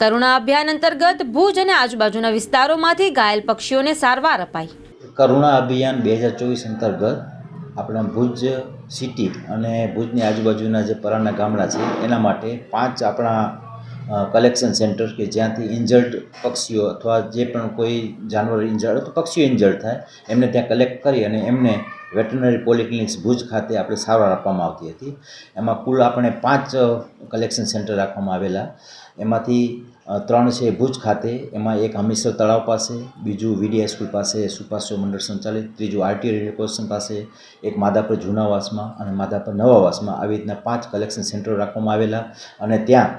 કરુણા અભિયાન અંતર્ગત ભુજ અને આજુબાજુના વિસ્તારોમાંથી ઘાયલ પક્ષીઓને સારવાર અપાઈ। કરુણા અભિયાન 2024 અંતર્ગત આપણા ભુજ સિટી અને ભુજની આજુબાજુના જે પરાના ગામડા છે એના માટે 5 આપણા કલેક્શન સેન્ટર કે જ્યાંથી ઇન્જર્ડ પક્ષીઓ અથવા જે પણ કોઈ જાનવર ઇન્જર્ડ અથવા પક્ષીઓ ઇન્જર્ડ થાય એમને ત્યાં કલેક્ટ કરી અને એમને વેટરનરી પોલિક્લિનિક્સ ભુજ ખાતે આપણે સારવાર આપવામાં આવતી હતી। એમાં કુલ આપણે 5 કલેક્શન સેન્ટર રાખવામાં આવેલા, એમાંથી 3 છે ભુજ ખાતે, એમાં એક હમીરસર તળાવ પાસે, બીજું વીડીઆઈ સ્કૂલ પાસે સુપાસ્યો મંડળ સંચાલિત, ત્રીજું આરટીઓ રેલવે સ્ટેશન પાસે, એક માધાપર જૂનાવાસમાં અને માધાપર નવાવાસમાં, આવી રીતના 5 કલેક્શન સેન્ટરો રાખવામાં આવેલા। અને ત્યાં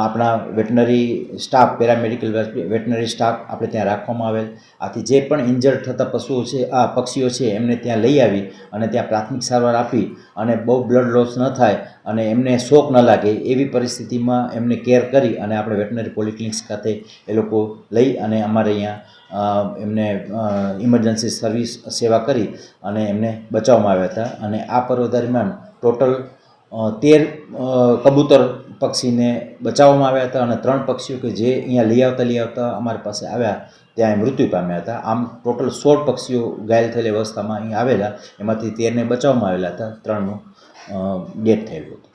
આપણા veterinary staff, paramedical veterinary staff આપણે ત્યાં રાખવામાં આવેલ। આથી જે પણ ઇન્જર્ડ થતા પશુઓ છે, આ પક્ષીઓ છે, એમને ત્યાં લઈ આવી અને ત્યાં પ્રાથમિક સારવાર આપી અને બહુ બ્લડ લોસ ન થાય અને એમને શોક ન લાગે એવી પરિસ્થિતિમાં એમને કેર કરી અને આપણે વેટનરી પોલિક્લિનિક્સ ખાતે એ લોકો લઈ અને અમારે અહીંયા એમને ઇમરજન્સી સર્વિસ સેવા કરી અને એમને બચાવવામાં આવ્યા હતા। અને આ પર્વ દરમિયાન ટોટલ 13 કબૂતર પક્ષીને બચાવવામાં આવ્યા હતા અને 3 પક્ષીઓ કે જે અહીંયા લઈ આવતા અમારી પાસે આવ્યા ત્યાં મૃત્યુ પામ્યા હતા। આમ ટોટલ 16 પક્ષીઓ ઘાયલ થયેલી અવસ્થામાં અહીં આવેલા, એમાંથી 13ને બચાવવામાં આવેલા હતા, 3નું ડેથ થયેલું હતું।